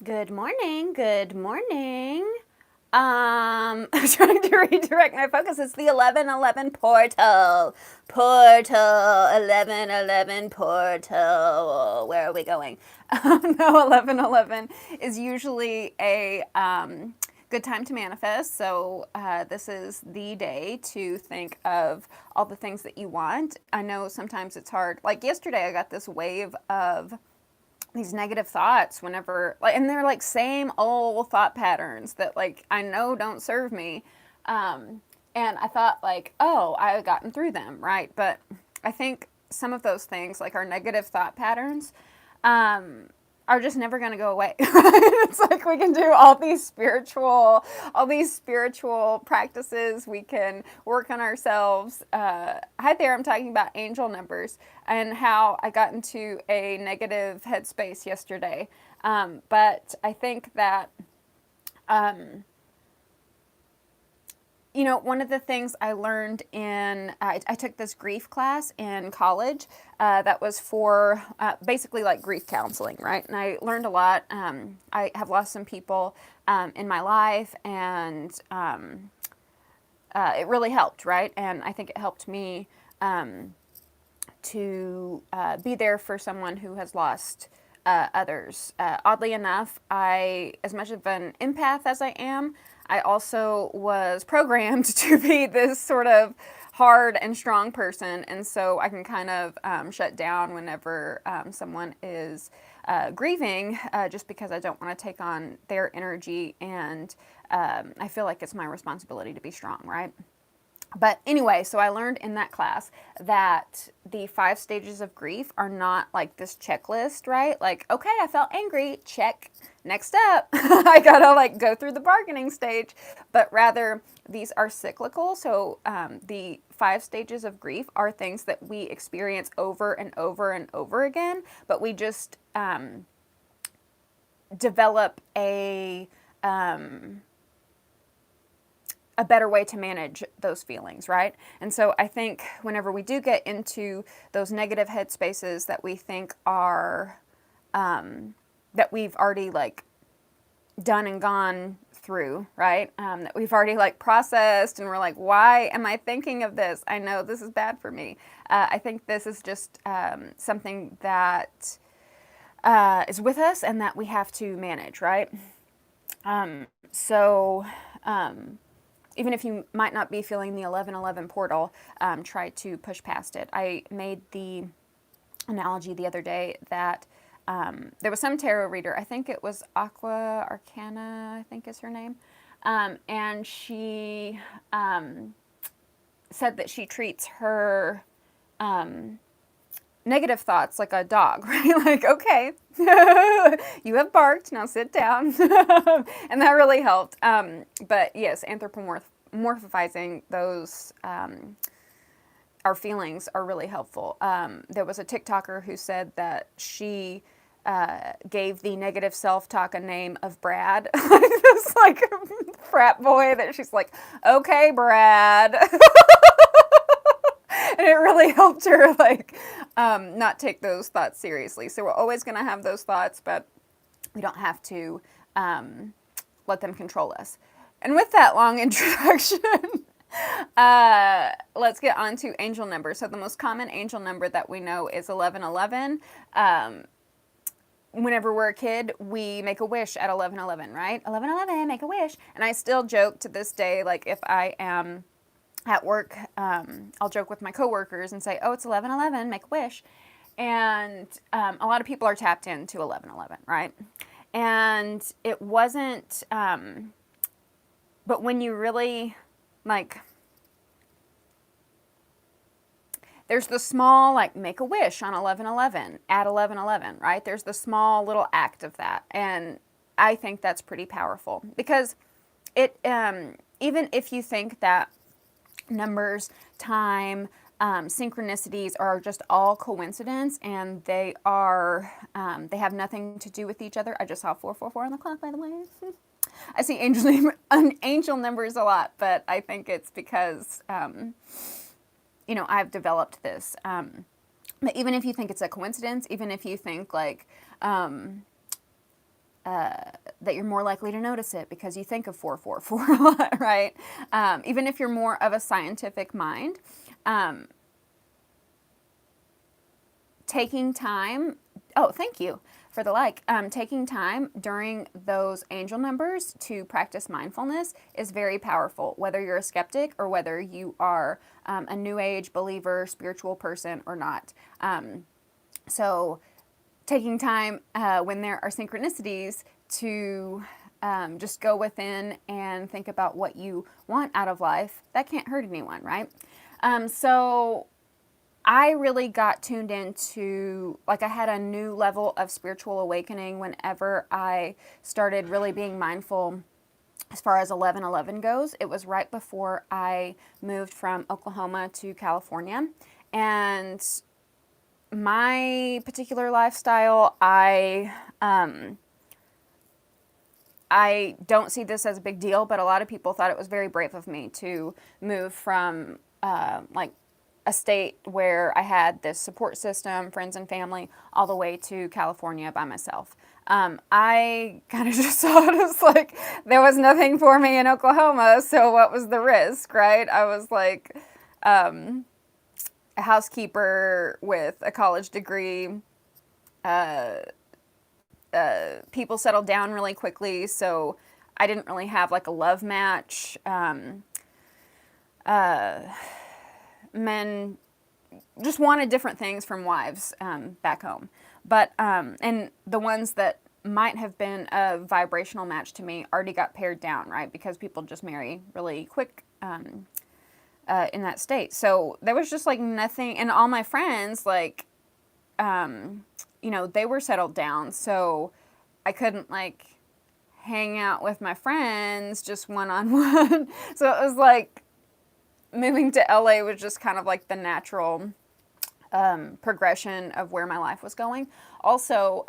Good morning. Good morning. I'm trying to redirect my focus. It's the 11:11 portal. Portal 11:11 portal. Where are we going? No, 11:11 is usually a good time to manifest. So this is the day to think of all the things that you want. I know sometimes it's hard. Like yesterday, I got this wave of these negative thoughts whenever, like, and they're like same old thought patterns that like I know don't serve me. And I thought like, oh, I've gotten through them, right? But I think some of those things, like our negative thought patterns, um, are just never going to go away. It's like we can do all these spiritual practices. We can work on ourselves. Hi there, I'm talking about angel numbers and how I got into a negative headspace yesterday. But I think that um, one of the things I learned I took this grief class in college that was for basically like grief counseling, right? And I learned a lot. I have lost some people in my life, and it really helped, right? And I think it helped me to be there for someone who has lost others. Oddly enough, as much of an empath as I am, I also was programmed to be this sort of hard and strong person, and so I can kind of shut down whenever someone is grieving, just because I don't want to take on their energy, and I feel like it's my responsibility to be strong, right? But anyway, so I learned in that class that the 5 stages of grief are not like this checklist, right? Like, okay, I felt angry, check. Next up, I gotta like go through the bargaining stage. But rather, these are cyclical. So the 5 stages of grief are things that we experience over and over and over again, but we just develop a better way to manage those feelings, right? And so I think whenever we do get into those negative headspaces that we think are, that we've already like done and gone through, right? That we've already like processed, and we're like, why am I thinking of this? I know this is bad for me. I think this is just something that is with us and that we have to manage, right? So, even if you might not be feeling the 11:11 portal, try to push past it. I made the analogy the other day that there was some tarot reader, I think it was Aqua Arcana, I think is her name, and she said that she treats her negative thoughts like a dog, right? Like, okay, you have barked, now sit down. And that really helped. But yes, anthropomorphizing those, our feelings are really helpful. There was a TikToker who said that she gave the negative self-talk a name of Brad, like this like frat boy that she's like, okay, Brad. And it really helped her like not take those thoughts seriously. So we're always going to have those thoughts, but we don't have to let them control us. And with that long introduction, let's get on to angel numbers. So the most common angel number that we know is 1111. Whenever we're a kid, we make a wish at 1111, right? 1111, make a wish. And I still joke to this day, like if I am at work, I'll joke with my coworkers and say, "Oh, it's 11:11. Make a wish," and a lot of people are tapped into 11:11, right? And it wasn't, but when you really like, there's the small like make a wish on 11:11 at 11:11, right? There's the small little act of that, and I think that's pretty powerful because it, even if you think that numbers, time, synchronicities are just all coincidence, and they have nothing to do with each other. I just saw 444 on the clock, by the way. I see angel numbers a lot, but I think it's because I've developed this. But even if you think it's a coincidence, even if you think like that you're more likely to notice it because you think of 444 a lot, right? Even if you're more of a scientific mind, taking time, oh, thank you for the like, taking time during those angel numbers to practice mindfulness is very powerful, whether you're a skeptic or whether you are a new age believer, spiritual person or not. So taking time when there are synchronicities to just go within and think about what you want out of life, that can't hurt anyone, right? So I really got tuned into, like, I had a new level of spiritual awakening whenever I started really being mindful as far as 11:11 goes. It was right before I moved from Oklahoma to California. And my particular lifestyle, I don't see this as a big deal, but a lot of people thought it was very brave of me to move from like a state where I had this support system, friends and family, all the way to California by myself. I kind of just saw it as like there was nothing for me in Oklahoma, so what was the risk, right? I was like a housekeeper with a college degree. People settled down really quickly, so I didn't really have like a love match. Men just wanted different things from wives back home. But, and the ones that might have been a vibrational match to me already got pared down, right? Because people just marry really quick in that state. So there was just like nothing, and all my friends, like, you know, they were settled down. So I couldn't like hang out with my friends just one-on-one. So it was like, moving to LA was just kind of like the natural progression of where my life was going. Also,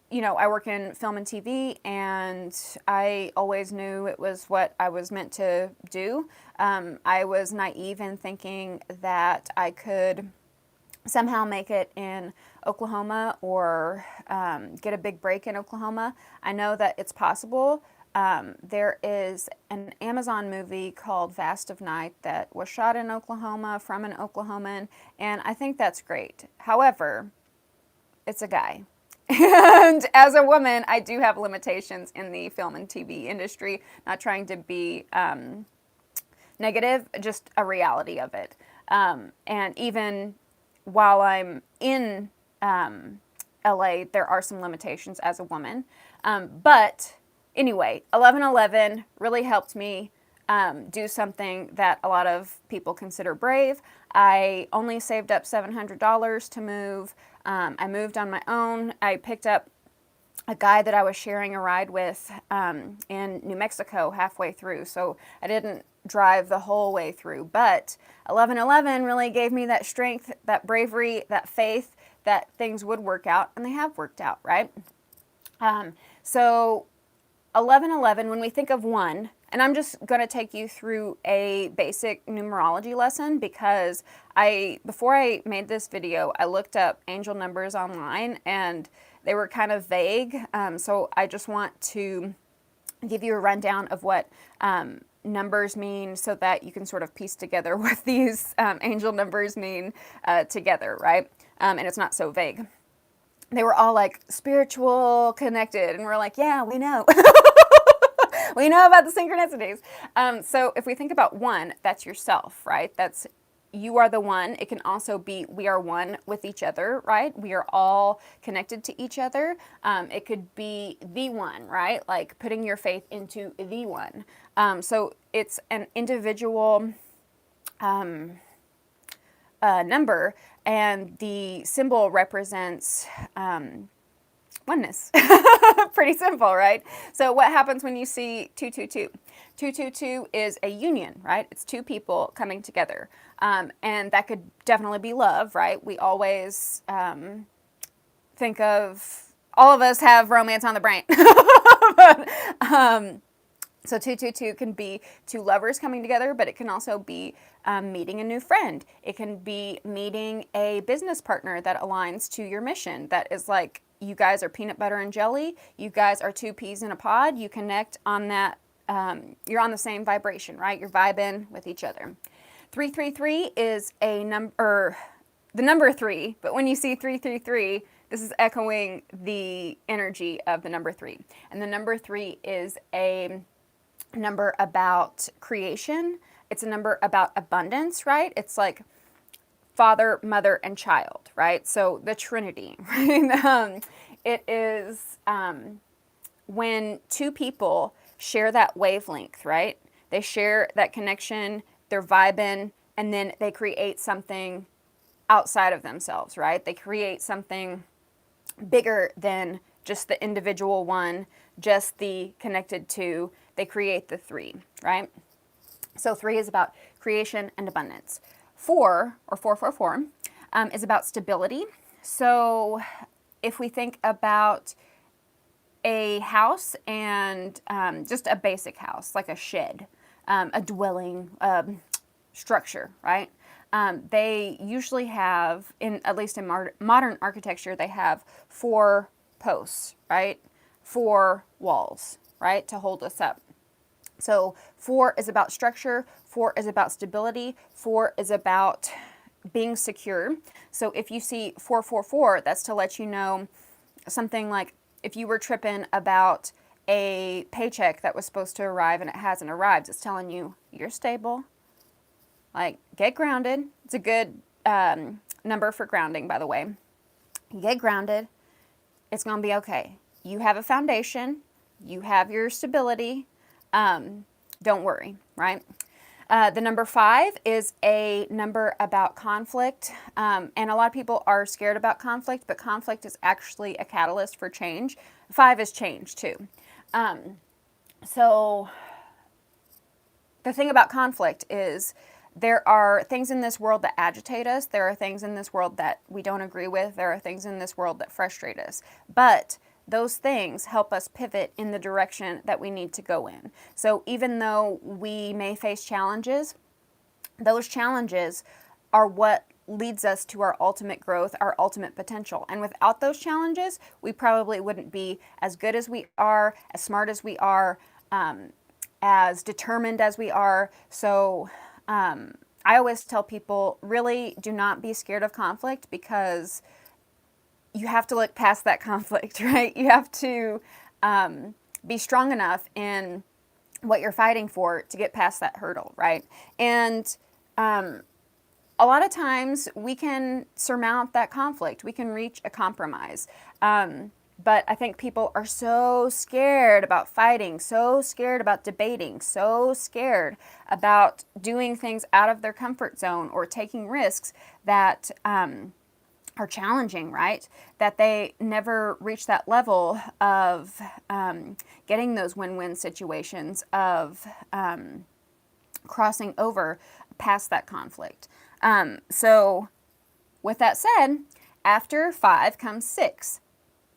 you know, I work in film and TV, and I always knew it was what I was meant to do. I was naive in thinking that I could somehow make it in Oklahoma or get a big break in Oklahoma. I know that it's possible. There is an Amazon movie called Vast of Night that was shot in Oklahoma from an Oklahoman, and I think that's great. However, it's a guy. And as a woman, I do have limitations in the film and TV industry, not trying to be negative, just a reality of it. And even while I'm in LA, there are some limitations as a woman. But anyway, 11:11 really helped me do something that a lot of people consider brave. I only saved up $700 to move. I moved on my own. I picked up a guy that I was sharing a ride with in New Mexico halfway through. So I didn't drive the whole way through. But 11:11 really gave me that strength, that bravery, that faith that things would work out. And they have worked out, right? So 11:11, when we think of one, and I'm just going to take you through a basic numerology lesson because before I made this video, I looked up angel numbers online and they were kind of vague. So I just want to give you a rundown of what numbers mean so that you can sort of piece together what these angel numbers mean together, right? And it's not so vague. They were all like spiritual, connected, and we're like, yeah, we know. We know about the synchronicities. So if we think about one, that's yourself, right? That's you are the one. It can also be we are one with each other, right? We are all connected to each other. It could be the one, right? Like putting your faith into the one. So it's an individual number, and the symbol represents oneness. Pretty simple, right? So what happens when you see 222? 222 is a union, right? It's two people coming together. And that could definitely be love, right? We always think of, all of us have romance on the brain. But, So 222 can be two lovers coming together, but it can also be meeting a new friend. It can be meeting a business partner that aligns to your mission. That is like, you guys are peanut butter and jelly. You guys are two peas in a pod. You connect on that. You're on the same vibration, right? You're vibing with each other. 333 is a number, the number 3, but when you see 333, this is echoing the energy of the number 3. And the number 3 is a number about creation. It's a number about abundance, right? It's like father, mother, and child, right? So the Trinity, right? It is when two people share that wavelength, right? They share that connection, they're vibing, and then they create something outside of themselves, right? They create something bigger than just the individual one, just the connected two. They create the 3, right? So 3 is about creation and abundance. 4, or 444, is about stability. So if we think about a house and just a basic house, like a shed, a dwelling structure, right? They usually have, at least in modern architecture, they have 4 posts, right? 4 walls, right, to hold us up. So 4 is about structure, 4 is about stability, 4 is about being secure. So if you see 444, that's to let you know something like, if you were tripping about a paycheck that was supposed to arrive and it hasn't arrived, it's telling you you're stable. Like, get grounded. It's a good number for grounding, by the way. Get grounded. It's going to be okay. You have a foundation. You have your stability. Don't worry, right? The number 5 is a number about conflict. And a lot of people are scared about conflict, but conflict is actually a catalyst for change. 5 is change too. So the thing about conflict is, there are things in this world that agitate us. There are things in this world that we don't agree with. There are things in this world that frustrate us. But those things help us pivot in the direction that we need to go in. So even though we may face challenges, those challenges are what leads us to our ultimate growth, our ultimate potential. And without those challenges, we probably wouldn't be as good as we are, as smart as we are, as determined as we are. So I always tell people, really do not be scared of conflict, because you have to look past that conflict, right? You have to be strong enough in what you're fighting for to get past that hurdle, right? And a lot of times we can surmount that conflict. We can reach a compromise. But I think people are so scared about fighting, so scared about debating, so scared about doing things out of their comfort zone or taking risks that are challenging, right? That they never reach that level of getting those win-win situations, of crossing over past that conflict. So with that said, after 5 comes 6.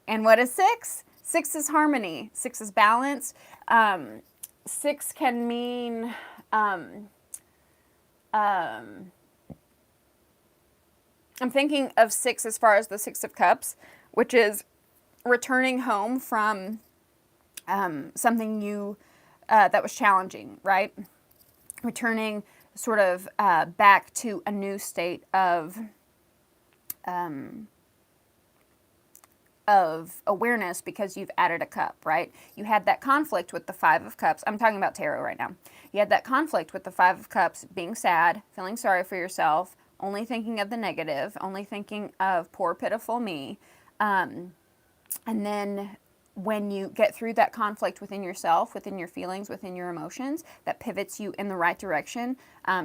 And what is 6? 6 is harmony. 6 is balance. 6 can mean I'm thinking of 6 as far as the 6 of Cups, which is returning home from something you that was challenging, right? Returning sort of back to a new state of awareness, because you've added a cup, right? You had that conflict with the 5 of Cups. I'm talking about tarot right now. You had that conflict with the 5 of Cups, being sad, feeling sorry for yourself, only thinking of the negative, only thinking of poor, pitiful me. And then when you get through that conflict within yourself, within your feelings, within your emotions, that pivots you in the right direction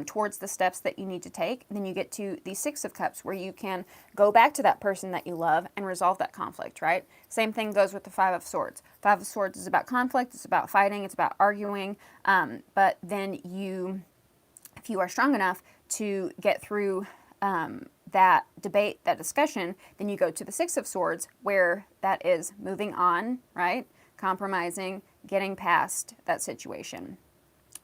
towards the steps that you need to take, then you get to the 6 of Cups, where you can go back to that person that you love and resolve that conflict, right? Same thing goes with the 5 of Swords. 5 of Swords is about conflict, it's about fighting, it's about arguing, but then if you are strong enough to get through that debate, that discussion, then you go to the 6 of Swords, where that is moving on, right? Compromising, getting past that situation.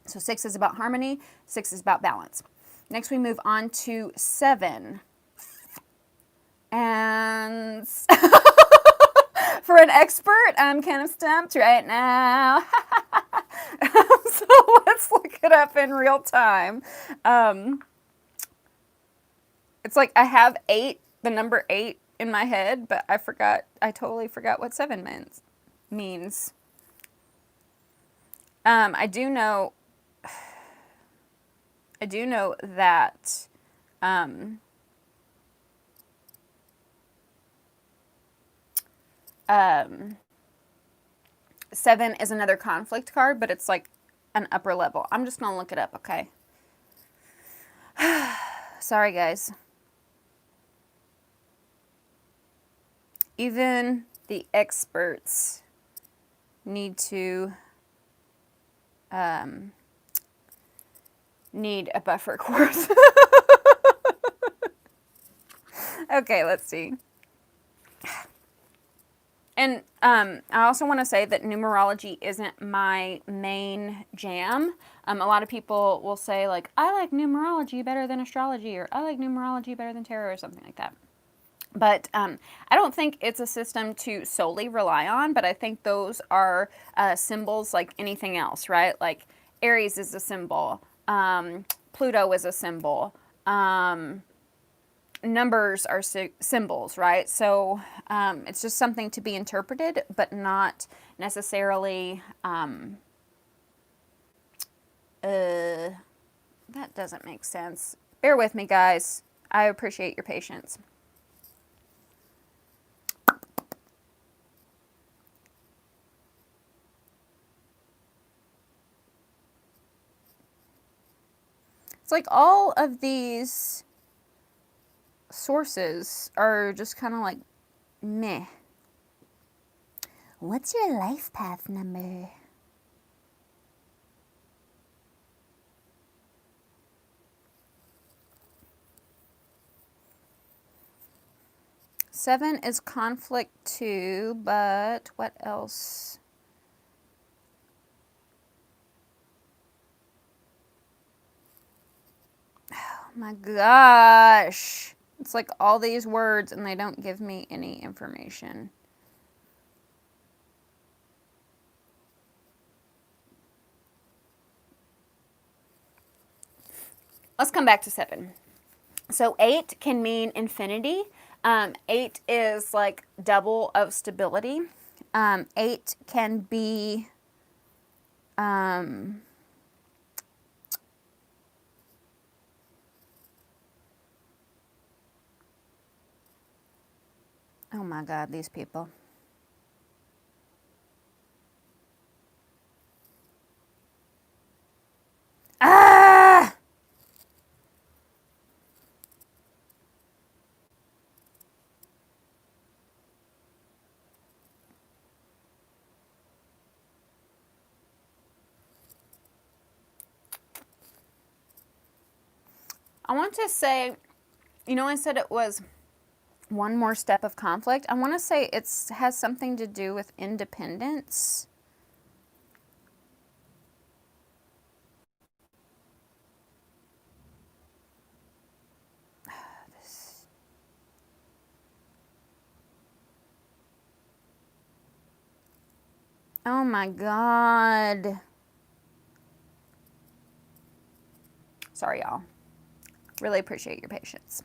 So 6 is about harmony, 6 is about balance. Next, we move on to 7. And for an expert, I'm kind of stumped right now. So let's look it up in real time. It's like I have 8, the number 8 in my head, but I totally forgot what 7 means. I do know that 7 is another conflict card, but it's like an upper level. I'm just gonna look it up, okay? Sorry, guys. Even the experts need to need a buffer course. Okay, let's see. And I also want to say that numerology isn't my main jam. A lot of people will say, like, I like numerology better than astrology, or I like numerology better than tarot, or something like that. But I don't think it's a system to solely rely on, but I think those are symbols like anything else, right? Like Aries is a symbol, Pluto is a symbol, numbers are symbols, right? So it's just something to be interpreted, but not necessarily, that doesn't make sense. Bear with me, guys. I appreciate your patience. It's like all of these sources are just kind of like meh. What's your life path number? Seven is conflict too, but what else? Oh my gosh. It's like all these words and they don't give me any information. Let's come back to 7. So 8 can mean infinity. 8 is like double of stability. 8 can be oh my God, these people. Ah! I want to say, I said it was one more step of conflict. I want to say it has something to do with independence. Oh my God. Sorry, y'all. Really appreciate your patience.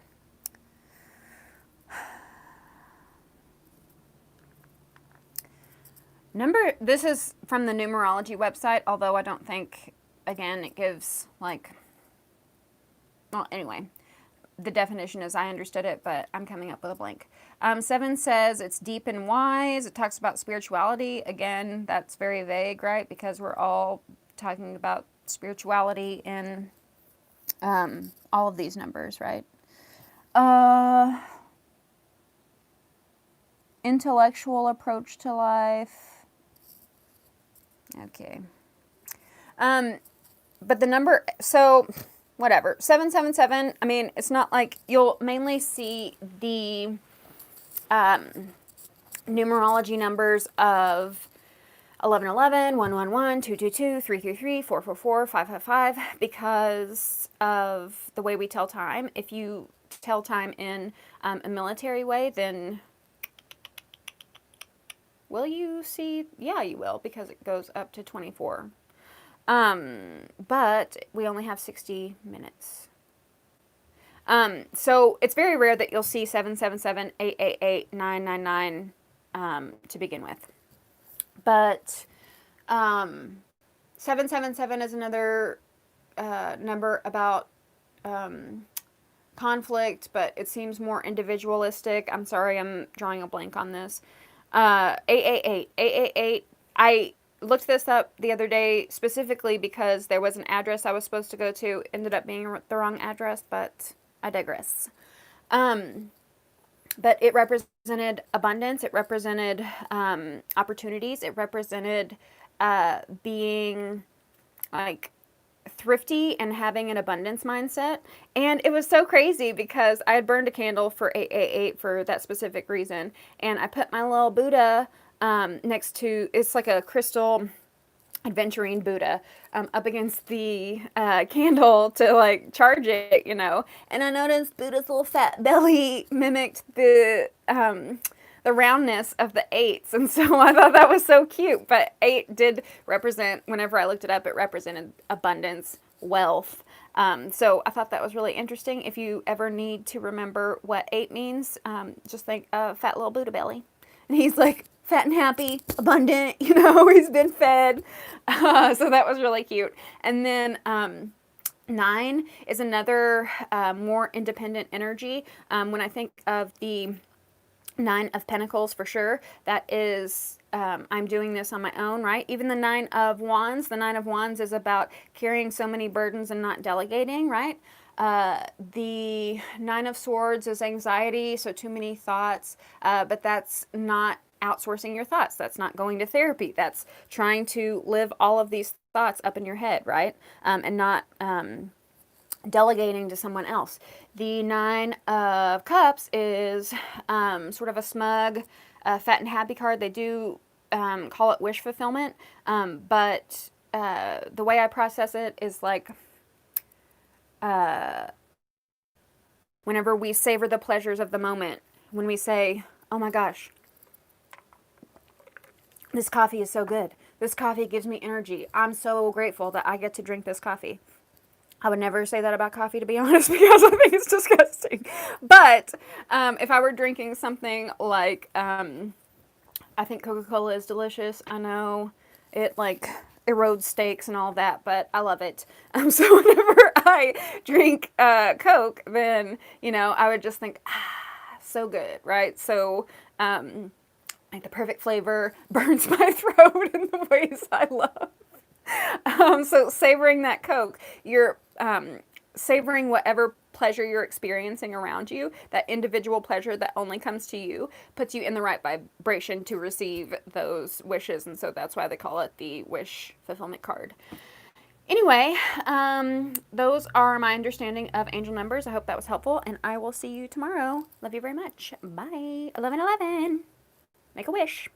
This is from the numerology website, although I don't think, again, it gives like, well, anyway, the definition as I understood it, but I'm coming up with a blank. 7 says it's deep and wise. It talks about spirituality. Again, that's very vague, right? Because we're all talking about spirituality in all of these numbers, right? Intellectual approach to life. Okay. But the number, so whatever, 777, I mean, it's not like you'll mainly see the numerology numbers of 1111, 111, 222, 333, 444, 555, because of the way we tell time. If you tell time in a military way, then will you see? Yeah, you will, because it goes up to 24. But we only have 60 minutes. So it's very rare that you'll see 777, 888, 999 to begin with. But 777 is another number about conflict, but it seems more individualistic. I'm sorry, I'm drawing a blank on this. 888. 888. I looked this up the other day specifically because there was an address I was supposed to go to. Ended up being the wrong address, but I digress. But it represented abundance. It represented opportunities. It represented being like thrifty and having an abundance mindset. And it was so crazy because I had burned a candle for 888 for that specific reason. And I put my little Buddha next to, it's like a crystal adventuring Buddha up against the candle to like charge it, you know. And I noticed Buddha's little fat belly mimicked the roundness of the eights, and so I thought that was so cute. But 8 did represent, whenever I looked it up, it represented abundance, wealth. So I thought that was really interesting. If you ever need to remember what 8 means, just think fat little Buddha belly. And he's like fat and happy, abundant, you know, he's been fed. So that was really cute. And then 9 is another more independent energy. When I think of the 9 of Pentacles, for sure, that is, I'm doing this on my own, right? Even the 9 of Wands, the 9 of Wands is about carrying so many burdens and not delegating, right? The 9 of Swords is anxiety, so too many thoughts, but that's not outsourcing your thoughts. That's not going to therapy. That's trying to live all of these thoughts up in your head, right? And not delegating to someone else. The 9 of Cups is sort of a smug, fat and happy card. They do call it wish fulfillment, but the way I process it is like whenever we savor the pleasures of the moment, when we say, oh my gosh, this coffee is so good. This coffee gives me energy. I'm so grateful that I get to drink this coffee. I would never say that about coffee, to be honest, because I think it's disgusting. But if I were drinking something like, I think Coca-Cola is delicious. I know it like erodes steaks and all that, but I love it. So whenever I drink Coke, then, you know, I would just think, so good, right? So, like the perfect flavor burns my throat in the ways I love. So savoring that Coke, you're savoring whatever pleasure you're experiencing around you, that individual pleasure that only comes to you, puts you in the right vibration to receive those wishes. And so that's why they call it the wish fulfillment card. Anyway, those are my understanding of angel numbers. I hope that was helpful, and I will see you tomorrow. Love you very much. Bye. 1111. Make a wish.